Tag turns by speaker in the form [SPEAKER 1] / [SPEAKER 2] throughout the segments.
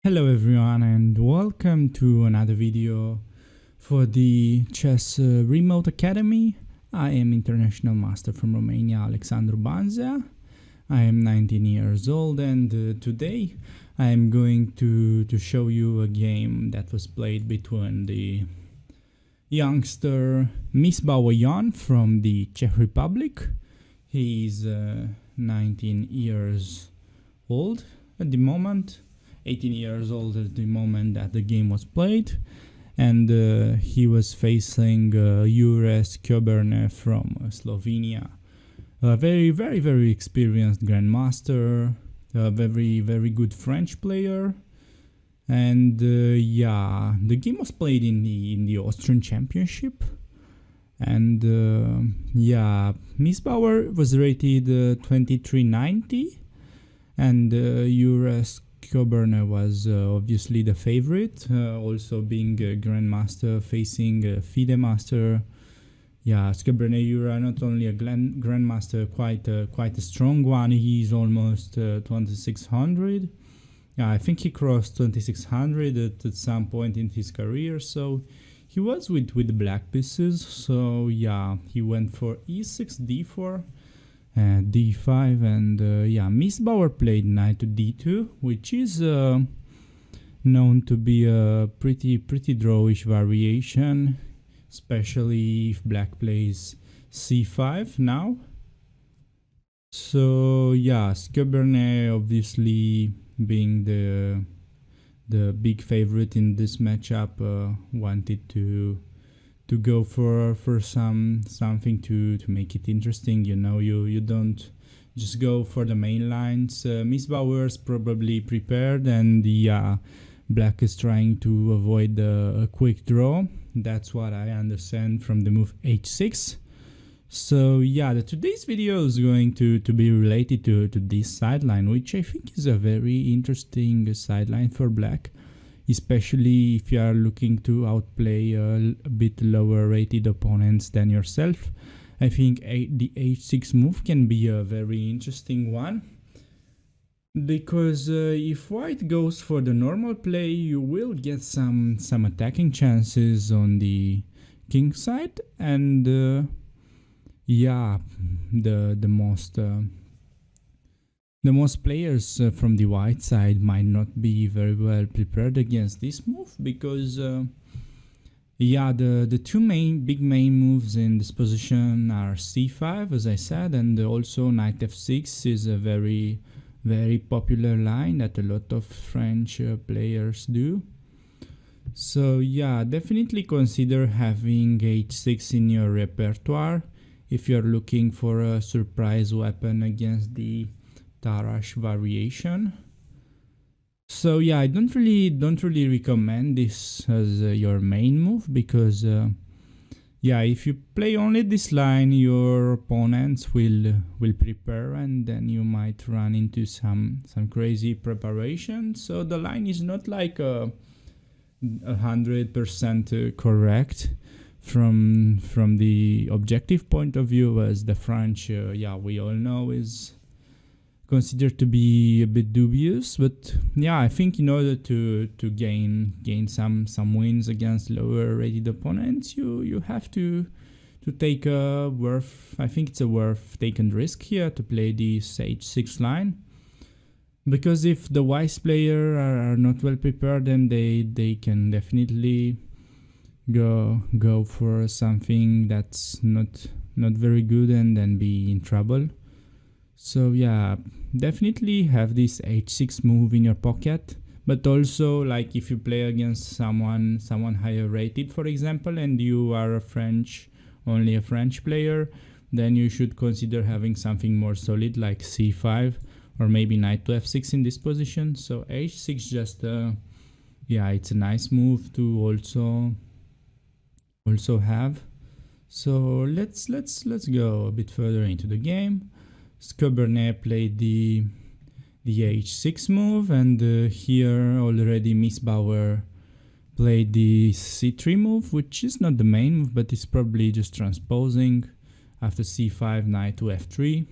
[SPEAKER 1] Hello everyone and welcome to another video for the Chess Remote Academy. I am International Master from Romania, Alexandru Banzea. I am 19 years old and today I am going to show you a game that was played between the youngster Variation from the Czech Republic. He is 19 years old at the moment. 18 years old at the moment that the game was played, and he was facing Juris Koberner from Slovenia, a very experienced grandmaster, a very good French player. And yeah, the game was played in the Austrian Championship, and yeah, Bauer was rated 2390, and Juris Koberner was obviously the favorite, also being a grandmaster facing a FIDE master. Yeah, Siegbert Tarrasch, not only a grandmaster, quite a strong one. He's almost 2600. Yeah, I think he crossed 2600 at some point in his career. So he was with the black pieces. So yeah, he went for e6, d4. d5, and yeah, Bauer played knight to d2, which is known to be a pretty drawish variation, especially if black plays c5 now. So yeah, Koberner obviously being the big favorite in this matchup wanted to go for something to make it interesting. You know, you don't just go for the main lines. Bauer's probably prepared, and yeah, black is trying to avoid a quick draw. That's what I understand from the move h6. So yeah, today's video is going to be related to this sideline, which I think is a very interesting sideline for black, especially if you are looking to outplay a bit lower rated opponents than yourself. I think the h6 move can be a very interesting one, because if white goes for the normal play, you will get some attacking chances on the king side, and yeah, the most players from the white side might not be very well prepared against this move, because yeah, the two big main moves in this position are c5, as I said, and also knight f6 is a very popular line that a lot of French players do. So yeah, definitely consider having h6 in your repertoire if you're looking for a surprise weapon against the Tarrasch Variation. So yeah, I don't really recommend this as your main move, because yeah, if you play only this line, your opponents will prepare, and then you might run into some crazy preparation. So the line is not like 100% correct from the objective point of view, as the French, yeah, we all know, is considered to be a bit dubious. But yeah, I think in order to gain some wins against lower rated opponents, you have to take a I think it's a worth taken risk here to play this h6 line, because if the wise player are not well prepared, then they can definitely go for something that's not very good and then be in trouble. So yeah, definitely have this h6 move in your pocket. But also, like, if you play against someone higher rated, for example, and you are only a French player, then you should consider having something more solid like c5, or maybe knight to f6 in this position. So h6 just yeah, it's a nice move to also have. So let's go a bit further into the game. Koberner played the h6 move, and here already Bauer played the c3 move, which is not the main move, but it's probably just transposing after c5, knight to f3.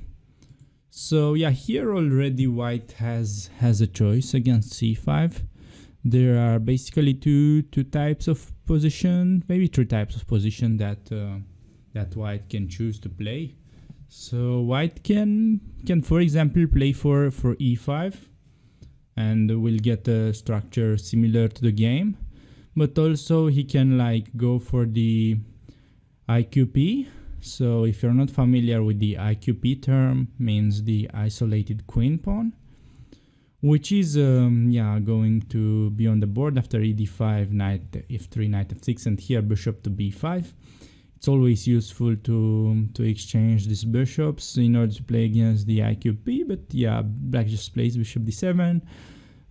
[SPEAKER 1] So yeah, here already white has a choice against c5. there are basically two types of position, maybe three types of position that that white can choose to play. So white can for example play for e5, and will get a structure similar to the game. But also he can like go for the IQP. So if you're not familiar with the IQP term, means the isolated queen pawn, which is going to be on the board after ed5, knight f3, knight f6, and here bishop to b5. It's always useful to exchange these bishops in order to play against the IQP, but yeah, black just plays bishop d7.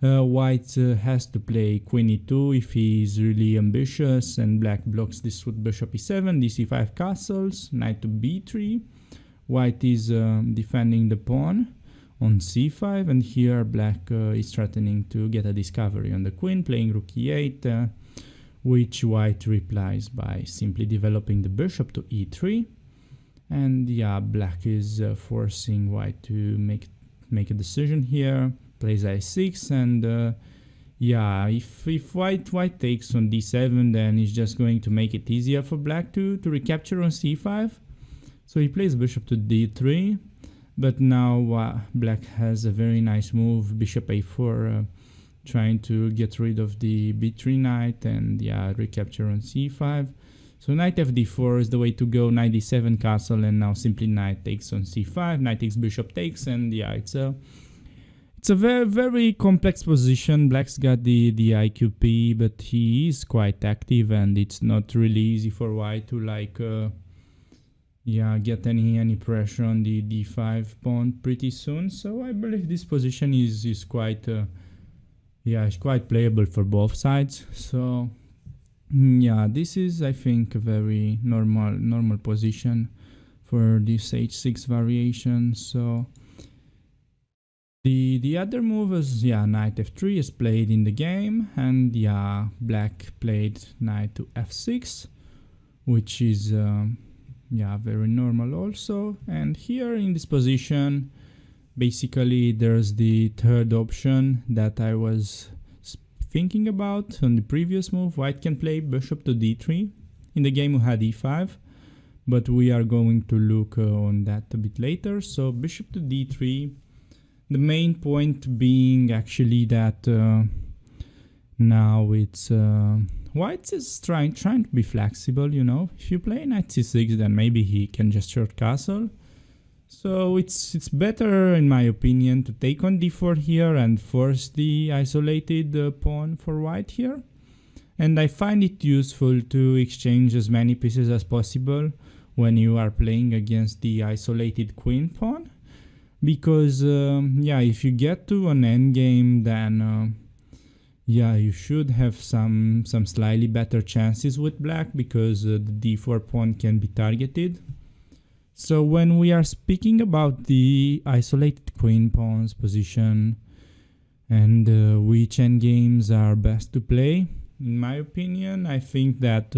[SPEAKER 1] White has to play queen e2 if he is really ambitious, and black blocks this with bishop e7, dc5 castles, knight to b3. White is defending the pawn on c5, and here black is threatening to get a discovery on the queen, playing rook e8, which white replies by simply developing the bishop to e3. And yeah, black is forcing white to make a decision here, plays i6, and yeah, if white takes on d7, then he's just going to make it easier for black to recapture on c5. So he plays bishop to d3, but now black has a very nice move, bishop a4, trying to get rid of the b3 knight, and yeah, recapture on c5. So knight fd4 is the way to go, knight d7 castle, and now simply knight takes on c5, knight takes, bishop takes, and yeah, it's a very, very complex position. Black's got the IQP, but he is quite active, and it's not really easy for white to like get any pressure on the d5 pawn pretty soon. So I believe this position is quite it's quite playable for both sides. So yeah, this is, I think, a very normal position for this h6 variation. So the other move is knight f3 is played in the game, and black played knight to f6, which is very normal also. And here in this position, basically there's the third option that I was thinking about on the previous move. White can play bishop to d3. In the game we had e5, but we are going to look on that a bit later. So bishop to d3, the main point being actually that now it's white is trying to be flexible, you know. If you play knight c6, then maybe he can just short castle. So it's better, in my opinion, to take on d4 here and force the isolated pawn for white here. And I find it useful to exchange as many pieces as possible when you are playing against the isolated queen pawn. Because if you get to an endgame, then you should have some slightly better chances with black, because the d4 pawn can be targeted. So when we are speaking about the isolated queen pawn's position and which endgames are best to play, in my opinion, I think that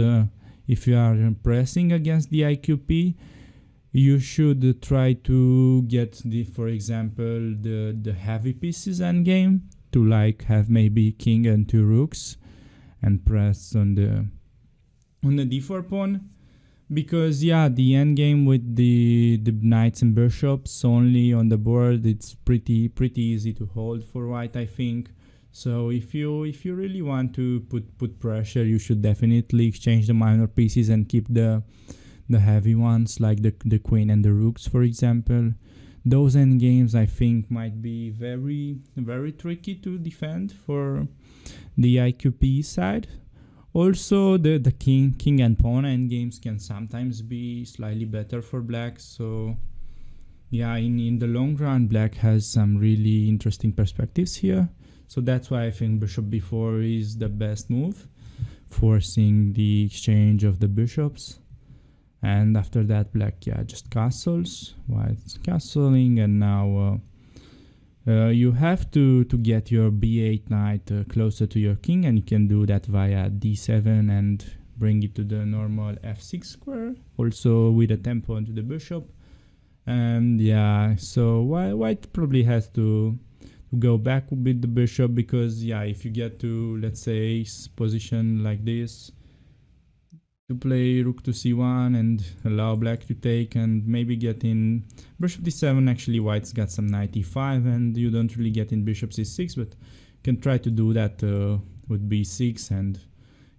[SPEAKER 1] if you are pressing against the IQP, you should try to get for example, the heavy pieces endgame, to like have maybe king and two rooks and press on the d4 pawn. Because the endgame with the knights and bishops only on the board, it's pretty easy to hold for white, I think. So if you really want to put pressure, you should definitely exchange the minor pieces and keep the heavy ones, like the queen and the rooks, for example. Those endgames, I think, might be very, very tricky to defend for the IQP side. Also, the king and pawn endgames can sometimes be slightly better for black. So in the long run, black has some really interesting perspectives here. So that's why I think bishop b4 is the best move, forcing the exchange of the bishops. And after that, black just castles, white's castling, and now you have to get your b8 knight closer to your king, and you can do that via d7 and bring it to the normal f6 square, also with a tempo onto the bishop. And so white probably has to go back with the bishop, because yeah, if you get to, let's say, position like this, to play rook to c1 and allow black to take and maybe get in bishop d7. Actually, white's got some knight e5 and you don't really get in bishop c6, but you can try to do that with b6. And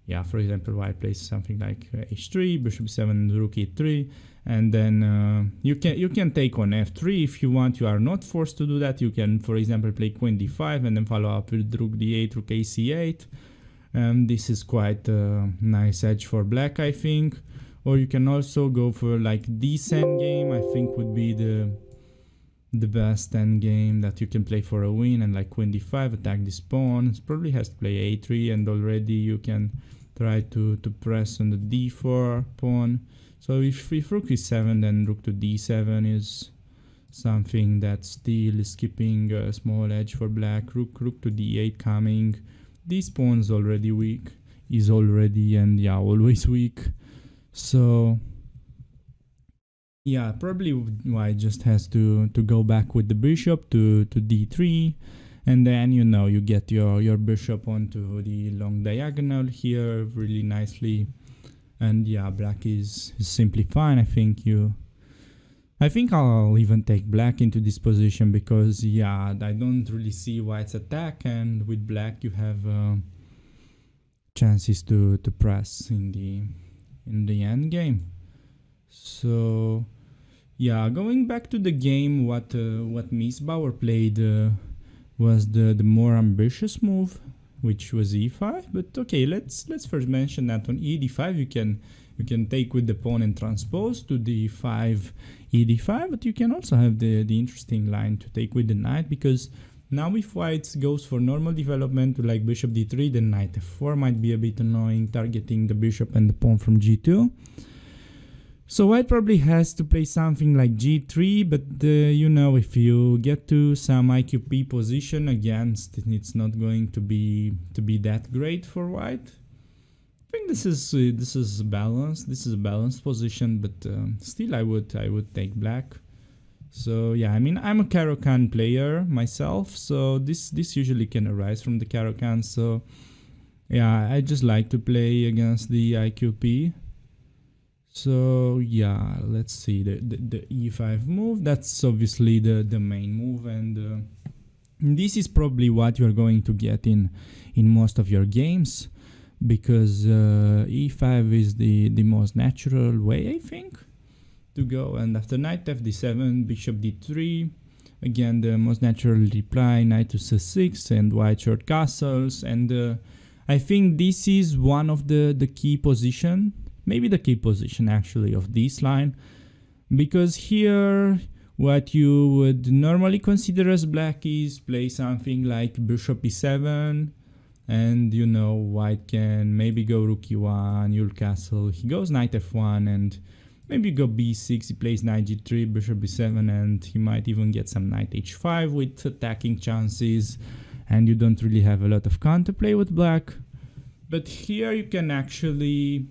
[SPEAKER 1] yeah, for example, white plays something like h3, bishop c7, rook e3, and then you can take on f3 if you want. You are not forced to do that. You can, for example, play queen d5 and then follow up with rook d8, rook a c8. This is quite a nice edge for black, I think. Or you can also go for like this endgame, I think would be the best endgame that you can play for a win, and like queen d5, attack this pawn. It probably has to play a3, and already you can try to press on the d4 pawn. So if rook e7, then rook to d7 is something that still is keeping a small edge for black. Rook to d8 coming. This pawn is already weak, and yeah, always weak. So yeah, probably white just has to go back with the bishop to d3, and then you get your bishop onto the long diagonal here really nicely. And yeah, black is simply fine. I think I'll even take black into this position, because yeah, I don't really see white's attack, and with black you have chances to press in the end game. So yeah, going back to the game, what Miesbauer played was the more ambitious move, which was e5. But okay, let's first mention that on e5 you can take with the pawn and transpose to d5, e5, but you can also have the interesting line to take with the knight, because now if white goes for normal development to like bishop d3, then knight f4 might be a bit annoying, targeting the bishop and the pawn from g2. So white probably has to play something like g3, but if you get to some IQP position against, it's not going to be that great for white. I think this is balanced. This is a balanced position, but still I would take black. So yeah, I mean, I'm a Caro-Kann player myself, so this usually can arise from the Caro-Kann. So yeah, I just like to play against the IQP. So yeah, let's see the e5 move. That's obviously the main move, and this is probably what you're going to get in most of your games, because e5 is the most natural way, I think, to go. And after knight fd7, bishop d3, again the most natural reply, knight to c6, and white short castles. And I think this is one of the key position, maybe the key position actually of this line, because here what you would normally consider as black is play something like bishop e7, and white can maybe go rook e1, you'll castle, he goes knight f1, and maybe go b6, he plays knight g3, bishop b7, and he might even get some knight h5 with attacking chances, and you don't really have a lot of counterplay with black. But here you can actually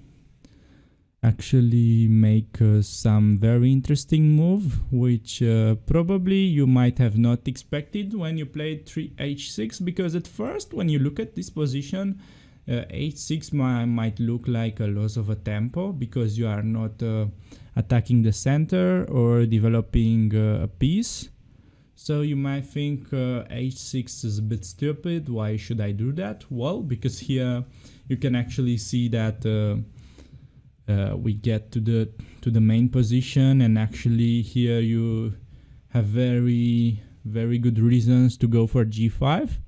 [SPEAKER 1] make some very interesting move, which probably you might have not expected when you played h6, because at first when you look at this position, h6 might look like a loss of a tempo, because you are not attacking the center or developing a piece. So you might think h6 is a bit stupid, why should I do that? Well, because here you can actually see that we get to the main position, and actually here you have very good reasons to go for g5.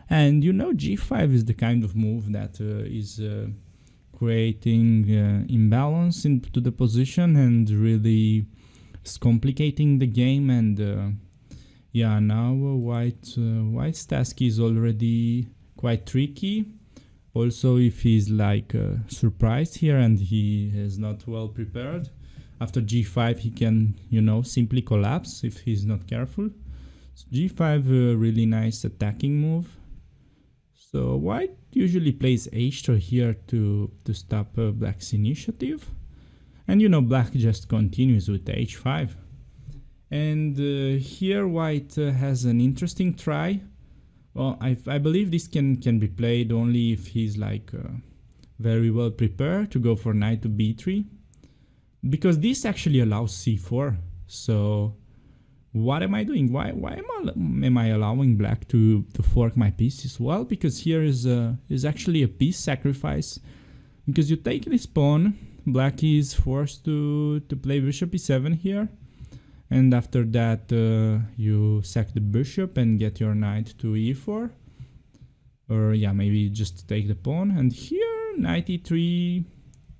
[SPEAKER 1] And g5 is the kind of move that is creating imbalance into the position and really is complicating the game. And yeah, now white's task is already quite tricky. Also, if he's like surprised here and he is not well prepared, after g5 he can, simply collapse if he's not careful. So g5, really nice attacking move. So white usually plays h3 here to stop black's initiative. And black just continues with h5. And here white has an interesting try. Well, I believe this can be played only if he's like very well prepared to go for knight to b3, because this actually allows c4. So what am I doing? Why am I allowing black to fork my pieces? Well, because here is actually a piece sacrifice, because you take this pawn, black is forced to play bishop e7 here, and after that you sack the bishop and get your knight to e4, or yeah, maybe just take the pawn. And here knight e3,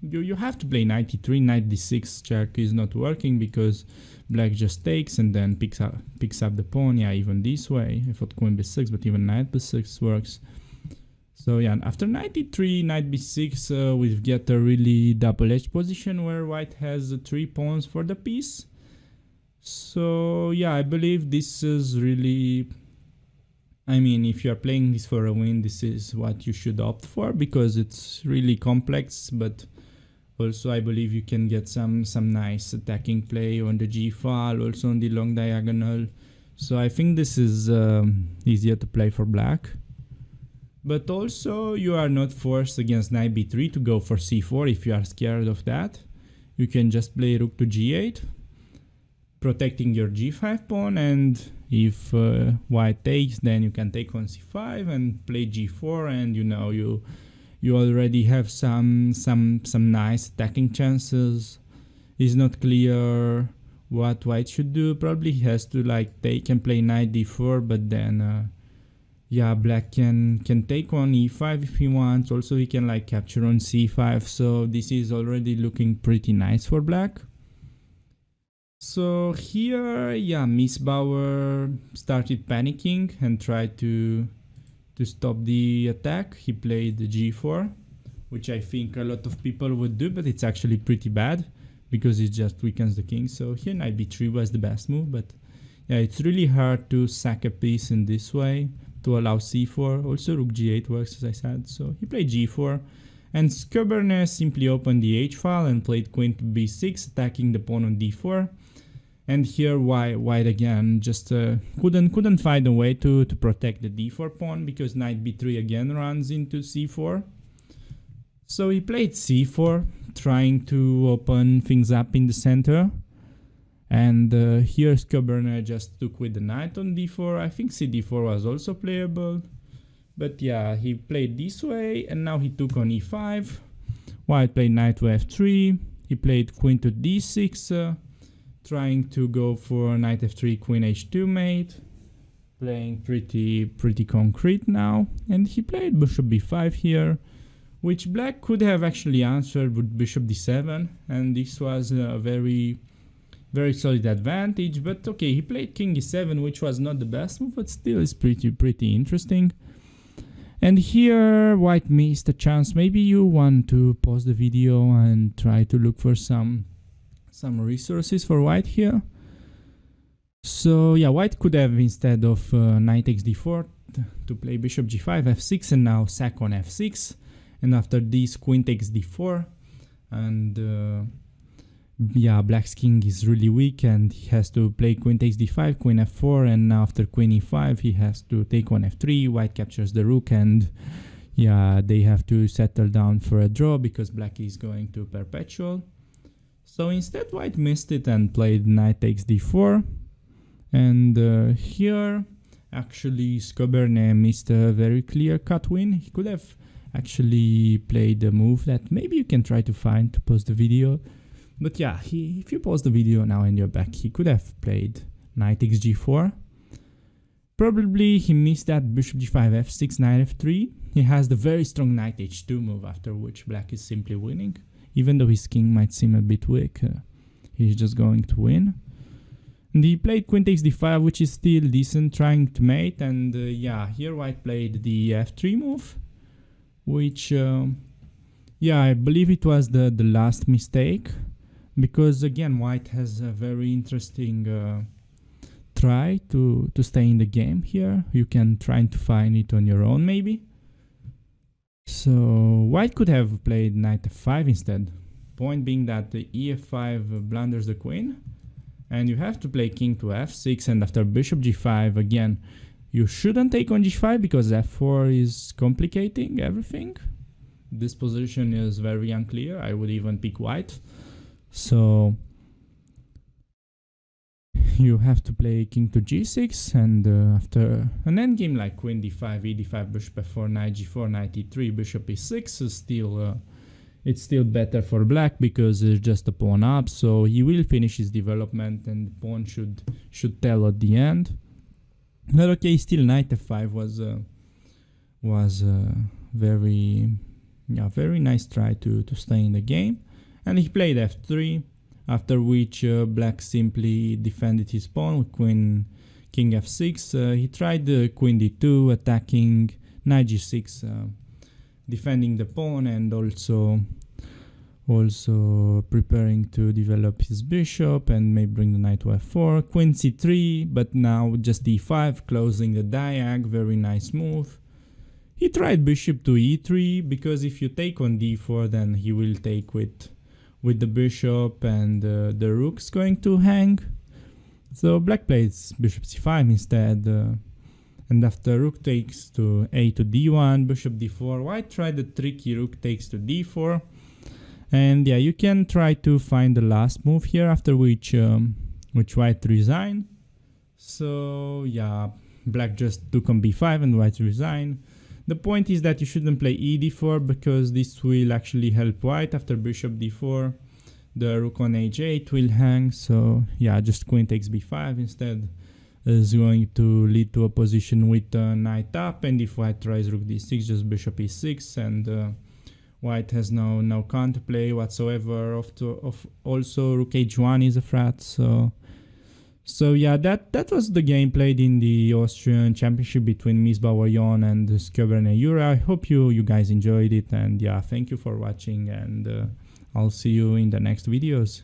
[SPEAKER 1] you have to play knight e3, knight d6 check is not working because black just takes and then picks up the pawn. Yeah, even this way, I thought queen b6, but even knight b6 works. So yeah, after knight e3, knight b6, we get a really double-edged position where white has 3 pawns for the piece. So yeah, I believe this is really, I mean, if you are playing this for a win, this is what you should opt for, because it's really complex, but also I believe you can get some nice attacking play on the g file, also on the long diagonal. So I think this is easier to play for black. But also you are not forced against knight b3 to go for c4 if you are scared of that. You can just play rook to g8, protecting your g5 pawn, and if white takes, then you can take on c5 and play g4, and you know you already have some nice attacking chances. It's not clear what white should do. Probably he has to like take and play knight d4, but then yeah, black can take on e5 if he wants. Also he can like capture on c5, so this is already looking pretty nice for black. So here, yeah, Miss Bauer started panicking and tried to stop the attack. He played the g4, which I think a lot of people would do, but it's actually pretty bad because it just weakens the king. So here knight b3 was the best move, but yeah, it's really hard to sack a piece in this way to allow c4. Also rook g8 works, as I said. So he played g4, and Siegbert simply opened the h file and played queen to b6, attacking the pawn on d4. And here white again just couldn't find a way to protect the d4 pawn, because knight b3 again runs into c4. So he played c4, trying to open things up in the center. And here Siegbert just took with the knight on d4. I think cd4 was also playable. But yeah, he played this way, and now he took on e5. White played knight to f3. He played queen to d6. Trying to go for knight f3, queen h2 mate, playing pretty concrete now. And he played bishop b5 here, which black could have actually answered with bishop d7, and this was a very solid advantage. But okay, he played king e7, which was not the best move, but still is pretty interesting. And here white missed a chance. Maybe you want to pause the video and try to look for some resources for white here. So yeah, white could have, instead of knight takes d4, to play bishop g5, f6, and now sack on f6, and after this queen takes d4, and yeah, black's king is really weak and he has to play queen takes d5, queen f4, and now after queen e5 he has to take on f3. White captures the rook, and yeah, they have to settle down for a draw because black is going to perpetual. So instead white missed it and played knight takes d4, and here actually Siegbert missed a very clear cut win. He could have actually played a move that maybe you can try to find to pause the video, but yeah, if you pause the video now and you're back, he could have played knight takes g4. Probably he missed that bishop g5, f6, knight f3. He has the very strong knight h2 move, after which black is simply winning. Even though his king might seem a bit weak, he's just going to win. And he played queen takes d5, which is still decent, trying to mate. And yeah, here white played the f3 move, which, yeah, I believe it was the last mistake. Because again, white has a very interesting try to stay in the game here. You can try to find it on your own, maybe. So white could have played knight f5 instead. Point being that the ef5 blunders the queen, and you have to play king to f6, and after bishop g5 again, You shouldn't take on g5 because f4 is complicating everything. This position is very unclear. I would even pick white. So you have to play king to g6, and after an endgame like queen d5, e d5, bishop f4, knight g4, knight e3, bishop e6 is still it's still better for black because it's just a pawn up. So he will finish his development, and the pawn should tell at the end. But okay, still knight f5 was very nice try to stay in the game, and he played f3. After which black simply defended his pawn with king f6. He tried queen d2, attacking knight g6, defending the pawn, and also preparing to develop his bishop and maybe bring the knight to f4. Queen c3, but now just e5, closing the diag. Very nice move. He tried bishop to e3 because if you take on d4, then he will take with the bishop, and the rook's going to hang. So black plays bishop c5 instead, and after rook takes to a to d1, bishop d4, white tried the tricky rook takes to d4, and yeah, you can try to find the last move here, after which white resign. So yeah, black just took on b5 and white resign. The point is that you shouldn't play e d4 because this will actually help white. After bishop d4, the rook on h8 will hang. So yeah, just queen takes b5 instead is going to lead to a position with knight up. And if white tries rook d6, just bishop e6, and white has no counterplay whatsoever. Of also rook h1 is a threat. So yeah, that was the game played in the Austrian Championship between Variation and Siegbert Tarrasch. I hope you guys enjoyed it, and yeah, thank you for watching, and I'll see you in the next videos.